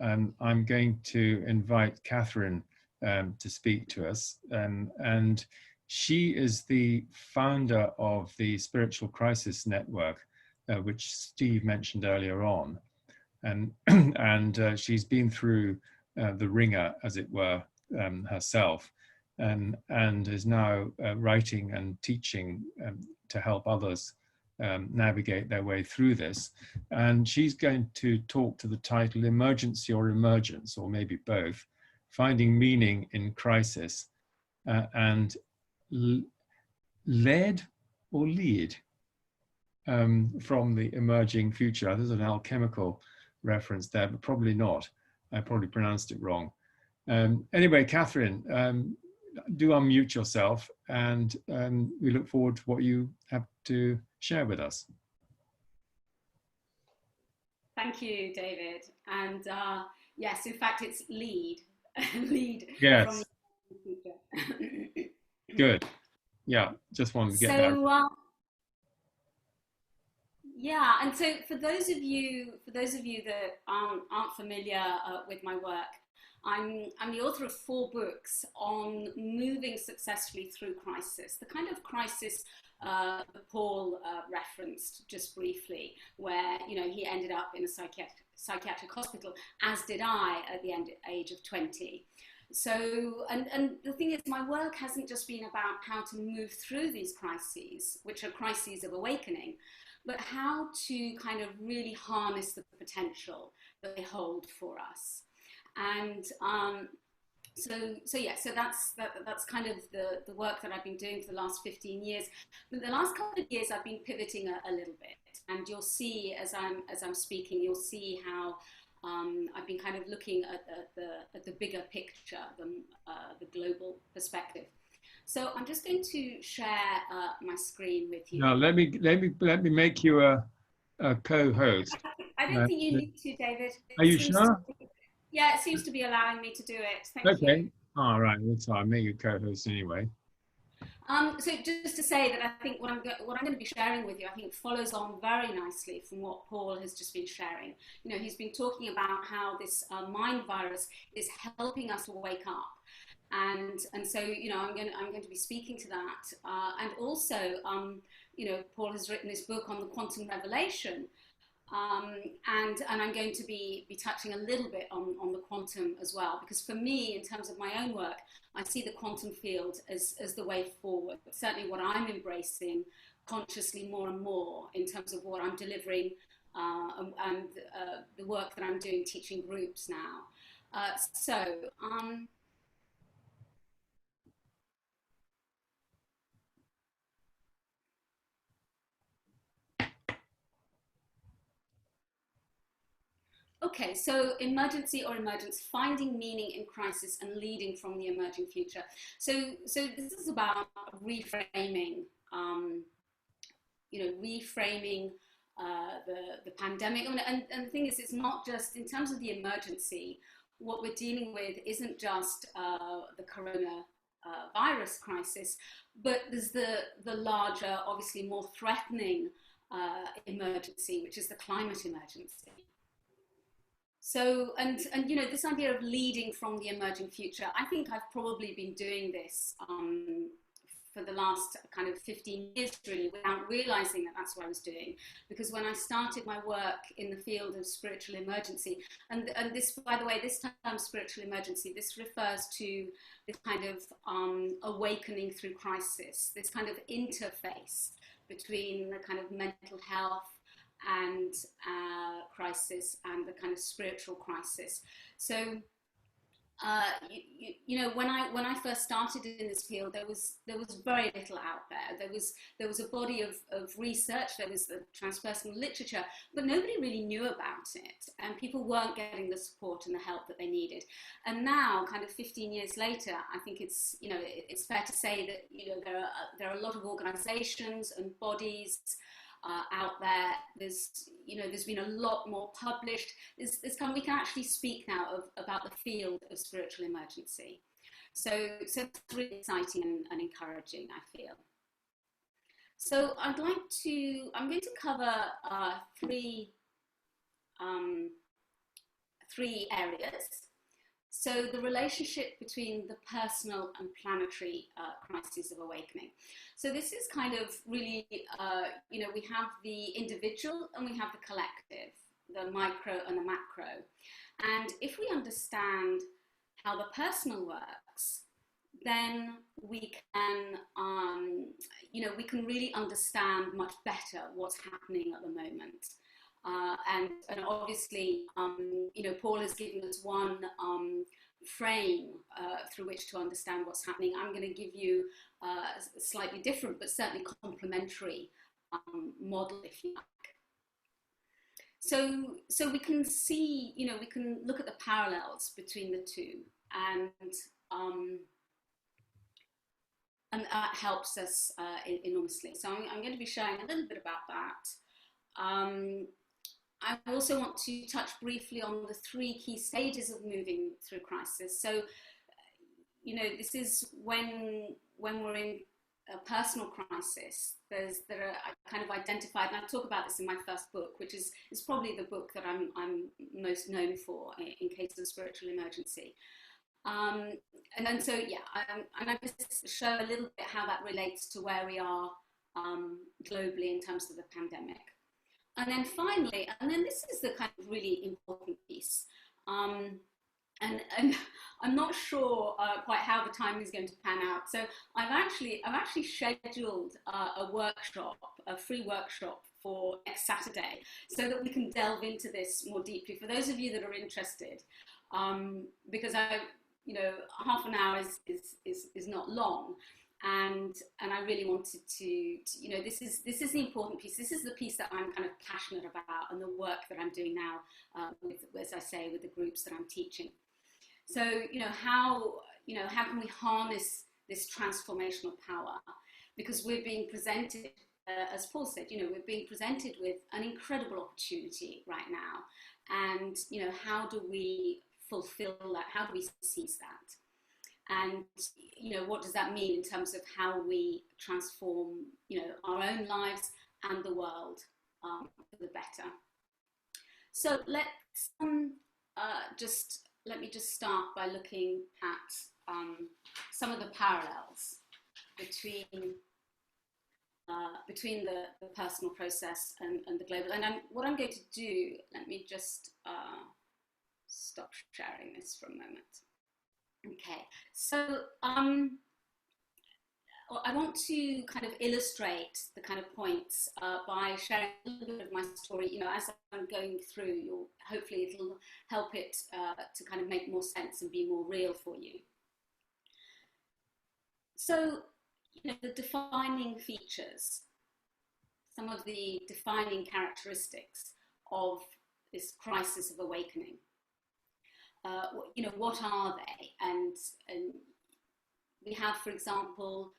I'm going to invite Catherine to speak to us. And she is the founder of the Spiritual Crisis Network, which Steve mentioned earlier on. And she's been through the ringer, as it were, herself, and is now writing and teaching to help others navigate their way through this. And she's going to talk to the title Emergency or Emergence, or maybe both, Finding Meaning in Crisis, and led or lead from the emerging future. There's an alchemical reference there, but probably not. I probably pronounced it wrong. Anyway, Catherine, do unmute yourself, and we look forward to what you have to share with us. Thank you, David. And yes, in fact, it's lead. Lead. Yes. From the future. Good. Yeah, just wanted to get that. Yeah, and so for those of you that aren't familiar with my work, I'm the author of 4 books on moving successfully through crisis, the kind of crisis that Paul referenced just briefly, where he ended up in a psychiatric hospital, as did I at the age of 20. So, and the thing is, my work hasn't just been about how to move through these crises, which are crises of awakening, but how to kind of really harness the potential that they hold for us. And so that's kind of the work that I've been doing for the last 15 years. But the last couple of years, I've been pivoting a little bit, and you'll see as I'm speaking, you'll see how I've been kind of looking at the bigger picture, the global perspective. So I'm just going to share my screen with you. Now let me make you a co-host. I don't think you need to, David. Are you sure? Yeah, it seems to be allowing me to do it. Thank you. Okay. All right. That's fine. I'll make you co-host anyway. So just to say that I think what I'm going to be sharing with you, I think follows on very nicely from what Paul has just been sharing. He's been talking about how this mind virus is helping us to wake up. And so, I'm going to be speaking to that. And also, Paul has written this book on the quantum revelation. And I'm going to be touching a little bit on the quantum as well, because for me, in terms of my own work, I see the quantum field as the way forward. Certainly what I'm embracing consciously more and more in terms of what I'm delivering and the work that I'm doing teaching groups now. Okay, so emergency or emergence, finding meaning in crisis and leading from the emerging future. So this is about reframing, reframing the pandemic. And the thing is, it's not just in terms of the emergency. What we're dealing with isn't just the corona virus crisis, but there's the larger, obviously more threatening emergency, which is the climate emergency. So, and this idea of leading from the emerging future, I think I've probably been doing this for the last kind of 15 years, really, without realizing that that's what I was doing. Because when I started my work in the field of spiritual emergency, and this, by the way, this term spiritual emergency, this refers to this kind of awakening through crisis, this kind of interface between the kind of mental health and crisis and the kind of spiritual crisis. So when I first started in this field, there was very little out there. There was a body of research, there was the transpersonal literature, but nobody really knew about it, and people weren't getting the support and the help that they needed. And now, kind of 15 years later, I think it's fair to say that there are a lot of organizations and bodies out there. There's been a lot more published. We can actually speak now about the field of spiritual emergency. So that's really exciting and encouraging, I feel. So I'm going to cover three three areas. So the relationship between the personal and planetary crises of awakening. So this is kind of really, you know, we have the individual and we have the collective, the micro and the macro. And if we understand how the personal works, then we can, you know, we can really understand much better what's happening at the moment. And obviously, you know, Paul has given us one frame through which to understand what's happening. I'm going to give you a slightly different, but certainly complementary model, if you like. So we can see, you know, we can look at the parallels between the two, and that helps us enormously. So I'm going to be sharing a little bit about that. I also want to touch briefly on the three key stages of moving through crisis. So, you know, this is when we're in a personal crisis. There are kind of identified, and I talk about this in my first book, which is probably the book that I'm most known for in case of spiritual emergency. And then so yeah, and I just show a little bit how that relates to where we are globally in terms of the pandemic. And then finally, and then this is the kind of really important piece, and I'm not sure quite how the time is going to pan out. So I've actually scheduled a workshop, a free workshop for next Saturday, so that we can delve into this more deeply. For those of you that are interested, because you know, half an hour is not long. And I really wanted to, you know, this is the important piece. This is the piece that I'm kind of passionate about, and the work that I'm doing now, with, as I say, with the groups that I'm teaching. So, you know, how can we harness this transformational power? Because we're being presented, as Paul said, you know, we're being presented with an incredible opportunity right now. And, you know, how do we fulfill that? How do we seize that? And, you know, what does that mean in terms of how we transform, you know, our own lives and the world for the better? So let's let me just start by looking at some of the parallels between the personal process and the global. And what I'm going to do, let me just stop sharing this for a moment. Okay, so I want to kind of illustrate the kind of points by sharing a little bit of my story. You know, as I'm going through, hopefully it'll help it to kind of make more sense and be more real for you. So, you know, the defining features, some of the defining characteristics of this crisis of awakening. You know, what are they? And we have, for example,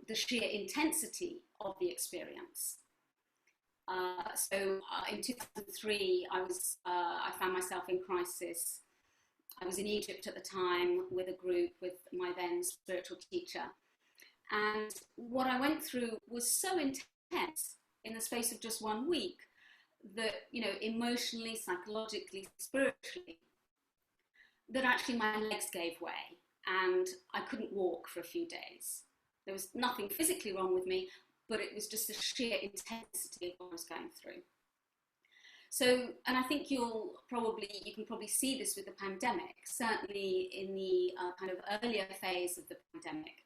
the sheer intensity of the experience. So in 2003, I found myself in crisis. I was in Egypt at the time with a group with my then spiritual teacher. And what I went through was so intense in the space of just 1 week that, you know, emotionally, psychologically, spiritually, that actually my legs gave way and I couldn't walk for a few days. There was nothing physically wrong with me, but it was just the sheer intensity of what I was going through. So, and I think you can probably see this with the pandemic, certainly in the kind of earlier phase of the pandemic.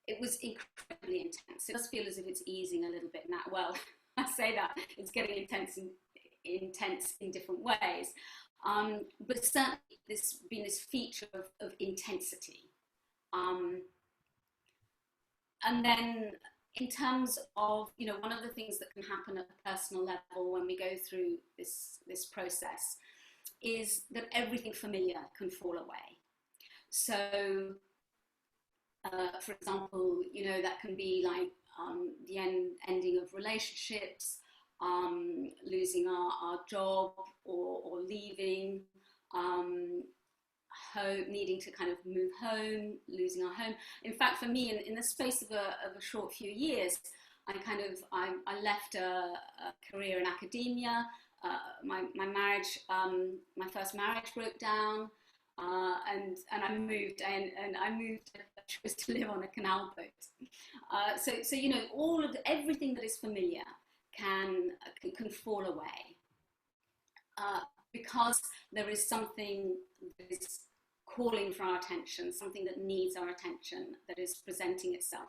It was incredibly intense. It does feel as if it's easing a little bit now. Well, I say that, it's getting intense in different ways. But certainly there's been this feature of intensity. And then in terms of, you know, one of the things that can happen at a personal level when we go through this process is that everything familiar can fall away. So, for example, you know, that can be like the ending of relationships, losing our job or leaving, home, needing to kind of move home, losing our home. In fact, for me, in the space of a short few years, I left a career in academia, my marriage, my first marriage broke down, and I moved, and I moved. I chose to live on a canal boat. So you know, everything that is familiar can fall away, because there is something that is calling for our attention, something that needs our attention, that is presenting itself.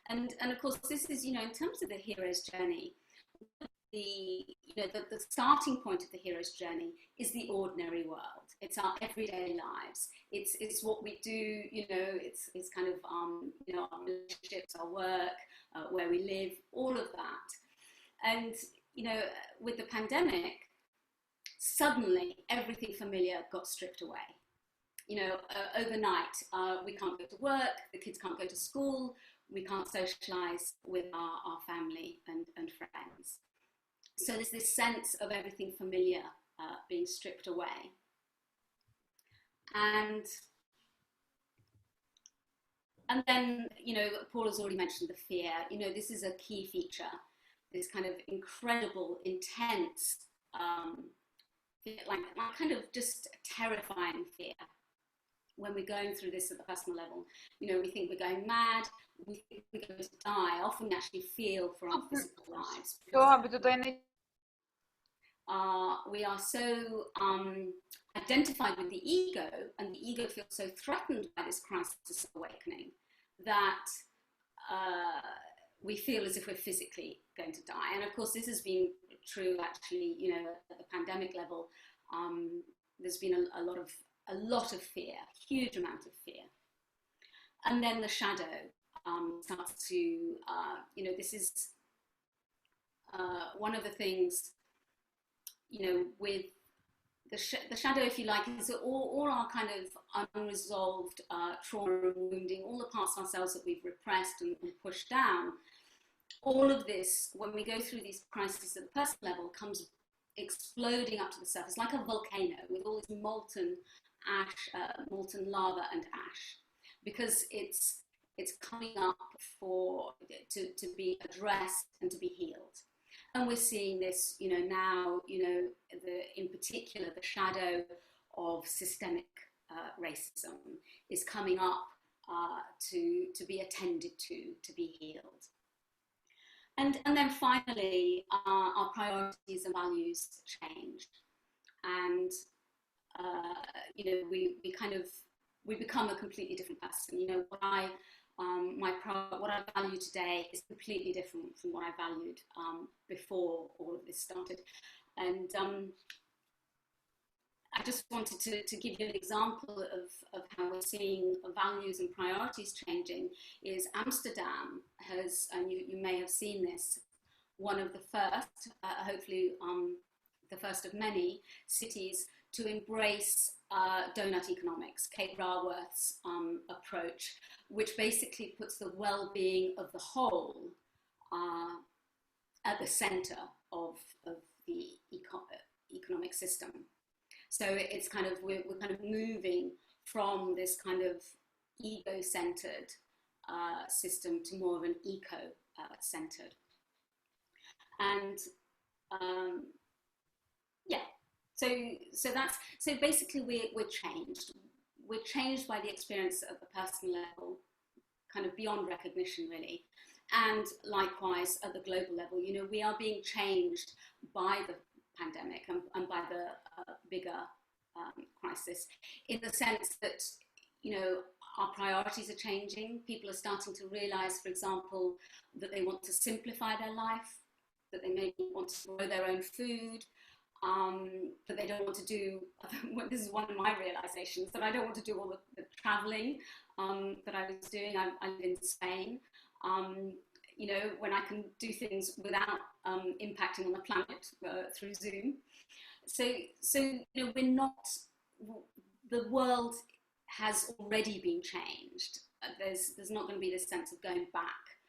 And of course, this is, you know, in terms of the hero's journey, the starting point of the hero's journey is the ordinary world. It's our everyday lives. It's what we do, you know, it's kind of, you know, our relationships, our work, where we live, all of that. And, you know, with the pandemic, suddenly everything familiar got stripped away. You know, overnight, we can't go to work, the kids can't go to school, we can't socialize with our family and friends. So there's this sense of everything familiar being stripped away. And then, you know, Paul has already mentioned the fear. You know, this is a key feature, this kind of incredible, intense, like kind of just terrifying fear. When we're going through this at the personal level, you know, we think we're going mad, we think we're going to die. Often we actually feel for our physical lives. We are so identified with the ego, and the ego feels so threatened by this crisis of awakening that we feel as if we're physically going to die. And of course, this has been true actually, you know, at the pandemic level. There's been a lot of fear, huge amount of fear. And then the shadow starts to, you know, this is one of the things, you know, with the shadow, if you like, is all our kind of unresolved trauma and wounding, all the parts of ourselves that we've repressed and pushed down. All of this, when we go through these crises at the personal level, comes exploding up to the surface like a volcano with all this molten ash, molten lava and ash, because it's coming up to be addressed and to be healed. And we're seeing this, you know, now, you know, in particular, the shadow of systemic racism is coming up to be attended to be healed. And then finally, our priorities and values changed. And you know, we become a completely different person. You know, what I value today is completely different from what I valued before all of this started. And I just wanted to give you an example of how we're seeing values and priorities changing. Is Amsterdam has, and you may have seen this, one of the first, hopefully the first of many cities to embrace donut economics, Kate Raworth's approach, which basically puts the well-being of the whole at the center of the economic system. So it's kind of, we're kind of moving from this kind of ego-centered system to more of an eco-centered. And yeah, so basically we're changed. We're changed by the experience at the personal level, kind of beyond recognition really. And likewise at the global level, you know, we are being changed by the pandemic and by the bigger crisis, in the sense that, you know, our priorities are changing. People are starting to realize, for example, that they want to simplify their life, that they maybe want to grow their own food, that they don't want to do, this is one of my realizations, that I don't want to do all the traveling that I was doing. I live in Spain. You know, when I can do things without impacting on the planet through Zoom. So you know, we're not, the world has already been changed. There's not going to be this sense of going back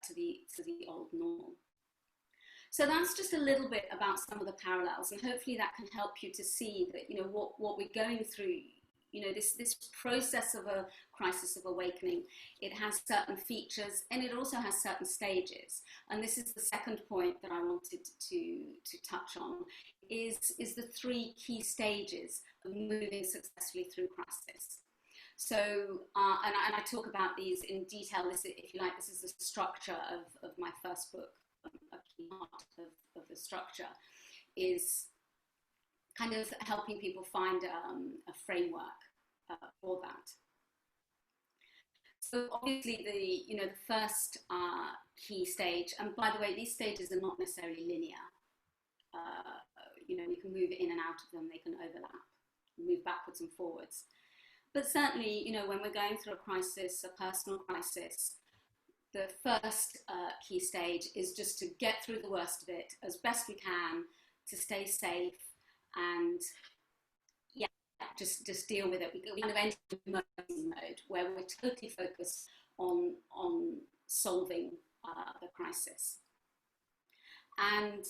to the old normal. So that's just a little bit about some of the parallels, and hopefully that can help you to see that, you know, what we're going through, this process of a crisis of awakening, it has certain features and it also has certain stages. And this is the second point that I wanted to touch on, is the three key stages of moving successfully through crisis. So, and I talk about these in detail. This, if you like, this is the structure of my first book. A key part of the structure is kind of helping people find a framework for that. So obviously the first key stage, and by the way, these stages are not necessarily linear. You can move in and out of them, they can overlap, move backwards and forwards. But certainly, when we're going through a crisis, a personal crisis, the first key stage is just to get through the worst of it as best we can, to stay safe, and just deal with it. We kind of enter emergency mode where we're totally focused on solving the crisis. And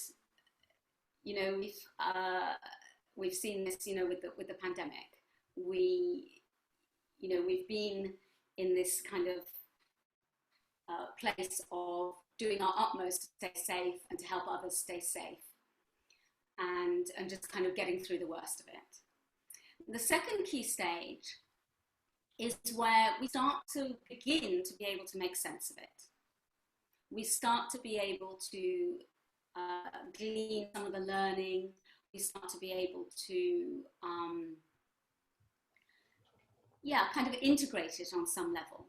we've seen this with the pandemic. We've been in this kind of place of doing our utmost to stay safe and to help others stay safe, and just kind of getting through the worst of it. The second key stage is where we start to begin to be able to make sense of it. We start to be able to glean some of the learning. We start to be able to kind of integrate it on some level.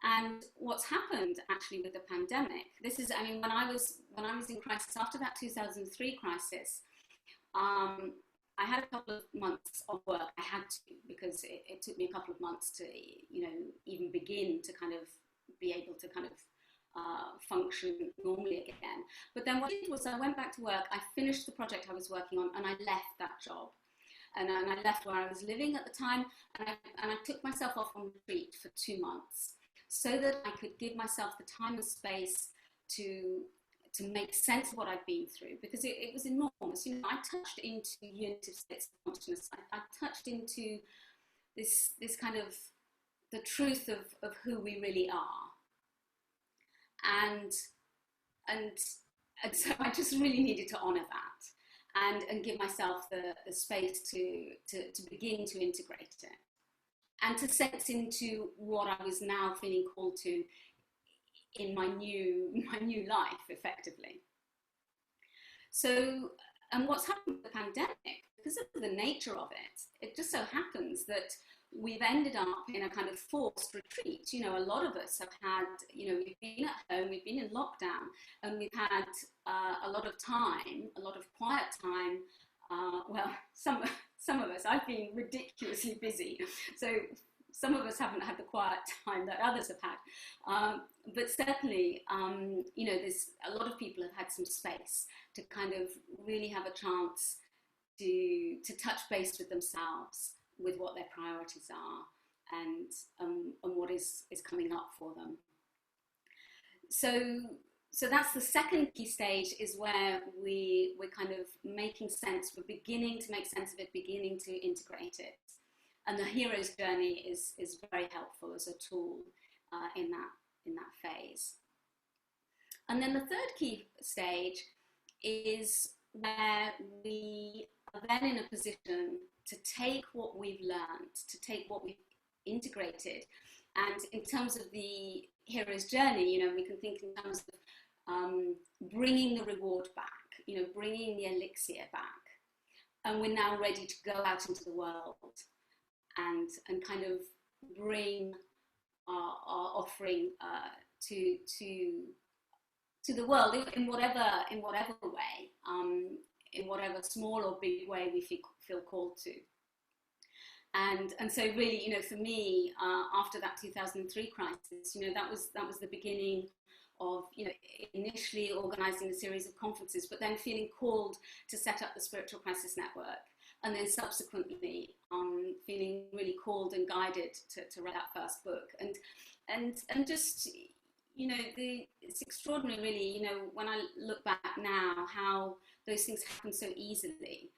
And what's happened actually with the pandemic, this is, when I was in crisis, after that 2003 crisis, I had a couple of months of work. I had to, because it took me a couple of months to, even begin to kind of be able to kind of function normally again. But then what I did was I went back to work, I finished the project I was working on, and I left that job. And I left where I was living at the time, and I took myself off on retreat for 2 months, so that I could give myself the time and space to make sense of what I'd been through, because it was enormous. I touched into unitive states of consciousness. I touched into this kind of the truth of who we really are. And so I just really needed to honour that and give myself the space to begin to integrate it, and to sense into what I was now feeling called to in my new life, effectively. So, and what's happened with the pandemic, because of the nature of it, it just so happens that we've ended up in a kind of forced retreat. A lot of us have had, we've been at home, we've been in lockdown, and we've had a lot of time, a lot of quiet time. Well, some of us, I've been ridiculously busy, so some of us haven't had the quiet time that others have had. But certainly, there's a lot of people have had some space to kind of really have a chance to touch base with themselves, with what their priorities are, and what is coming up for them. So that's the second key stage, is where we're kind of making sense, we're beginning to make sense of it, beginning to integrate it. And the hero's journey is very helpful as a tool in that phase. And then the third key stage is where we are then in a position to take what we've learned, to take what we've integrated. And in terms of the hero's journey, we can think in terms of bringing the reward back, bringing the elixir back. And we're now ready to go out into the world and kind of bring our offering to the world in whatever way, in whatever small or big way we feel called to. And so really, for me, after that 2003 crisis, that was the beginning of, initially organising a series of conferences, but then feeling called to set up the Spiritual Crisis Network, and then subsequently feeling really called and guided to write that first book, and just, it's extraordinary, really, when I look back now, how those things happen so easily.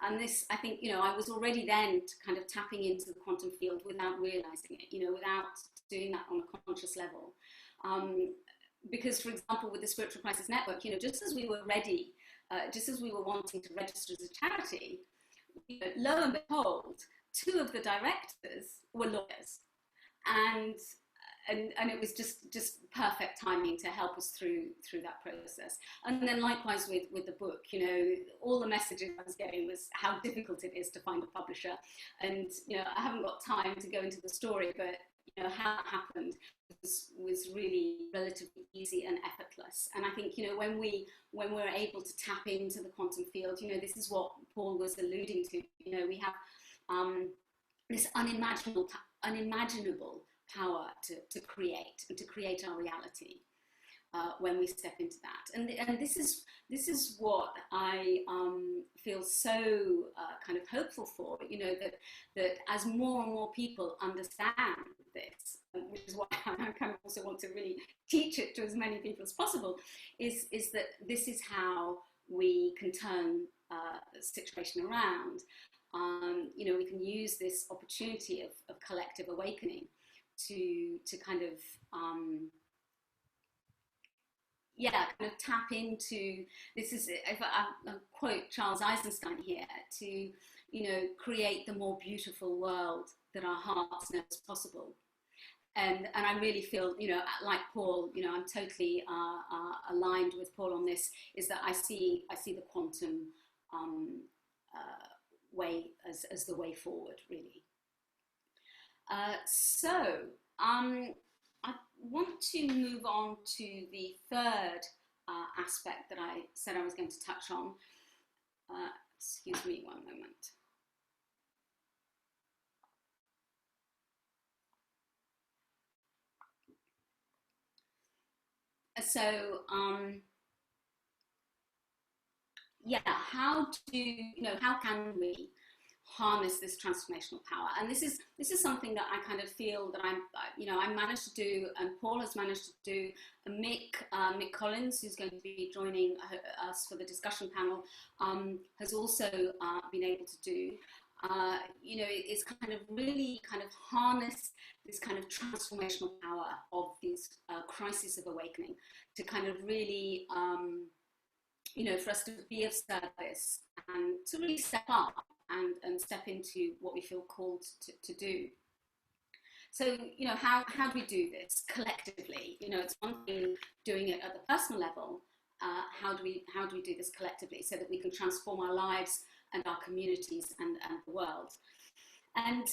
And this, I think, I was already then kind of tapping into the quantum field without realizing it, without doing that on a conscious level. Because, for example, with the Spiritual Crisis Network, just as we were ready, just as we were wanting to register as a charity, lo and behold, 2 of the directors were lawyers. And it was just perfect timing to help us through that process. And then likewise with the book, all the messages I was getting was how difficult it is to find a publisher. And, I haven't got time to go into the story, but, how it happened was really relatively easy and effortless. And I think, when we're able to tap into the quantum field, this is what Paul was alluding to. We have this unimaginable power to create and to create our reality when we step into that. And this is what I feel so kind of hopeful for, that as more and more people understand this, which is why I kind of also want to really teach it to as many people as possible, is that this is how we can turn the situation around. We can use this opportunity of collective awakening to kind of kind of tap into, this is, if I quote Charles Eisenstein here, to create the more beautiful world that our hearts know is possible. And I really feel, like Paul, I'm totally aligned with Paul on this, is that I see the quantum way as the way forward, really. So I want to move on to the third aspect that I said I was going to touch on. Excuse me one moment. So, how can we harness this transformational power? And this is something that I kind of feel that I managed to do, and Paul has managed to do. Mick Collins, who's going to be joining us for the discussion panel, has also been able to do. It's kind of really kind of harness this kind of transformational power of these crises of awakening to kind of really, for us to be of service and to really step up and step into what we feel called to do. So, how do we do this collectively? It's one thing doing it at the personal level. How do we do this collectively so that we can transform our lives and our communities and the world? And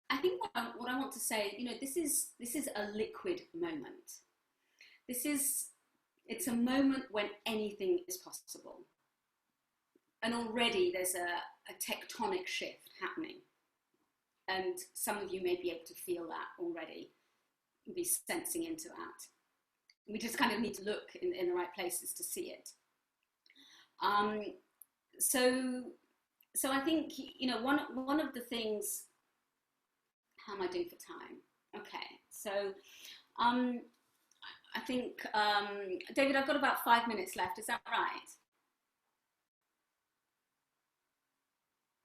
I think what I want to say, this is a liquid moment. It's a moment when anything is possible. And already there's a tectonic shift happening. And some of you may be able to feel that already, be sensing into that. We just kind of need to look in the right places to see it. So I think, one of the things, how am I doing for time? Okay, so I think, David, I've got about 5 minutes left, is that right?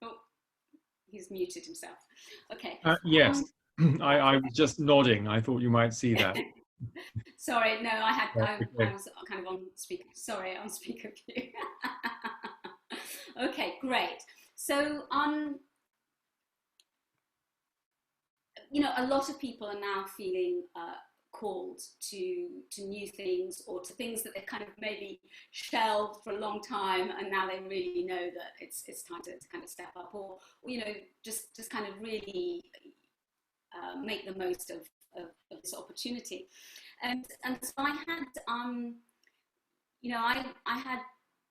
Oh, he's muted himself. Okay. Yes, I was just nodding. I thought you might see that. Sorry, no, I Okay. was kind of on speaker. Sorry, on speaker view. Okay, great. So, a lot of people are now feeling called to new things, or to things that they've kind of maybe shelved for a long time, and now they really know that it's time to kind of step up, or just kind of really make the most of this opportunity. And so I had I had,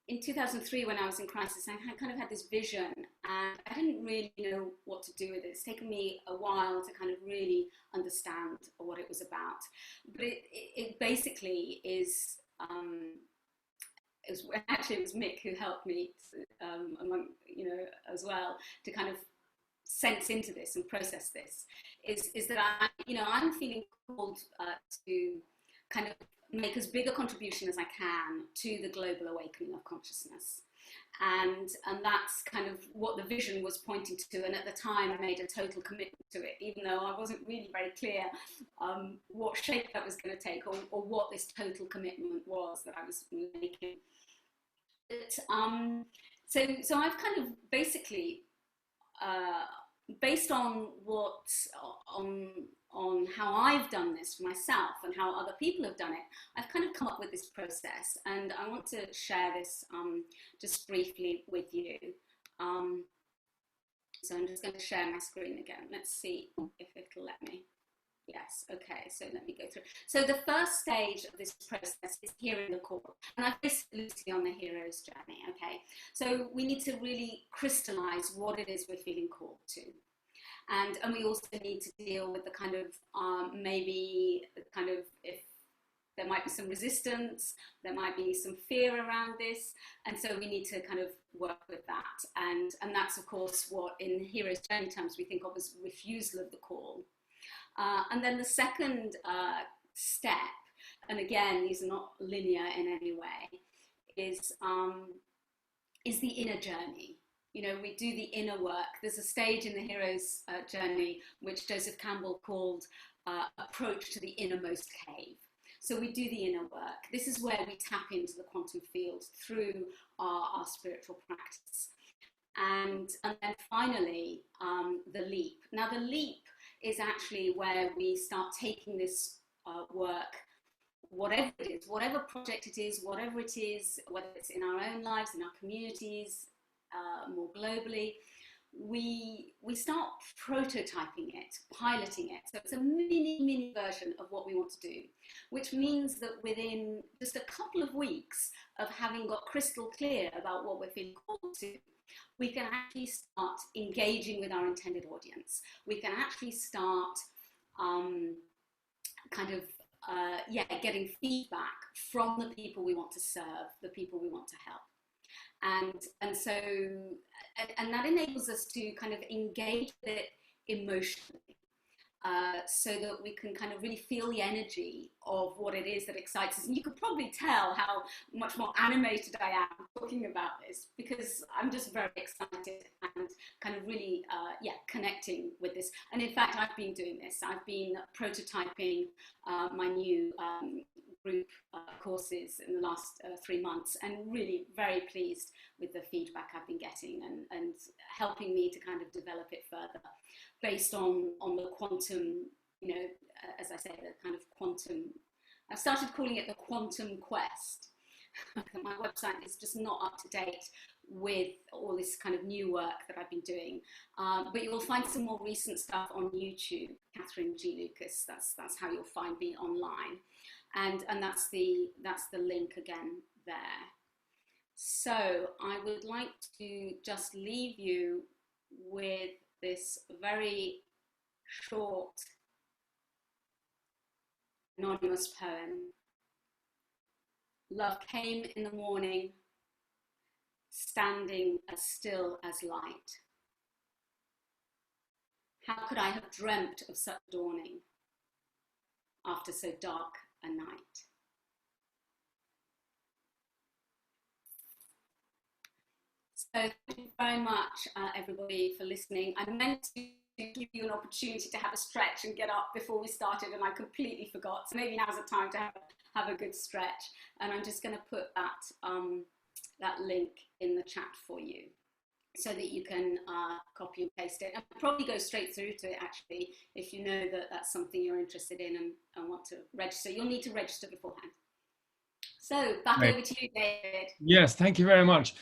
in 2003, when I was in crisis, I kind of had this vision, and I didn't really know what to do with it. It's taken me a while to kind of really understand what it was about. But it basically is, it was Mick who helped me, as well, to kind of sense into this and process this. Is that I'm feeling called to kind of make as big a contribution as I can to the global awakening of consciousness. And that's kind of what the vision was pointing to. And at the time, I made a total commitment to it, even though I wasn't really very clear what shape that was going to take, or what this total commitment was that I was making. So I've kind of basically, based on on how I've done this for myself and how other people have done it, I've kind of come up with this process, and I want to share this just briefly with you. So I'm just going to share my screen again. Let's see if it'll let me. Yes, okay, so let me go through. So the first stage of this process is hearing the call. And I've based loosely on the hero's journey, okay? So we need to really crystallize what it is we're feeling called to. And we also need to deal with the kind of, maybe kind of, if there might be some resistance, there might be some fear around this. And so we need to kind of work with that. And that's, of course, what in hero's journey terms we think of as refusal of the call. And then the second step, and again, these are not linear in any way, is the inner journey. You know, we do the inner work. There's a stage in the hero's journey which Joseph Campbell called approach to the innermost cave. So we do the inner work. This is where we tap into the quantum field through our spiritual practice. And then finally, the leap. Now the leap is actually where we start taking this work, whatever it is, whatever project it is, whatever it is, whether it's in our own lives, in our communities, more globally, we start prototyping it, piloting it. So it's a mini version of what we want to do, which means that within just a couple of weeks of having got crystal clear about what we're feeling called to, we can actually start engaging with our intended audience. We can actually start getting feedback from the people we want to serve, the people we want to help. And that enables us to kind of engage with it emotionally, so that we can kind of really feel the energy of what it is that excites us. And you could probably tell how much more animated I am talking about this, because I'm just very excited and kind of really, connecting with this. And in fact, I've been doing this. I've been prototyping my new group courses in the last 3 months, and really very pleased with the feedback I've been getting, and helping me to kind of develop it further based on the quantum, you know, as I say, the kind of quantum. I've started calling it the quantum quest. My website is just not up to date with all this kind of new work that I've been doing, but you will find some more recent stuff on YouTube. Catherine G. Lucas. That's how you'll find me online, and that's the link again there. So I would like to just leave you with this very short anonymous poem. Love came in the morning, standing as still as light. How could I have dreamt of such dawning after so dark a night? So thank you very much, everybody, for listening. I meant to give you an opportunity to have a stretch and get up before we started, and I completely forgot. So maybe now's the time to have a good stretch. And I'm just going to put that link in the chat for you, so that you can copy and paste it, and probably go straight through to it, actually, if you know that that's something you're interested in and want to register. You'll need to register beforehand. So back over to you, David. Yes, thank you very much.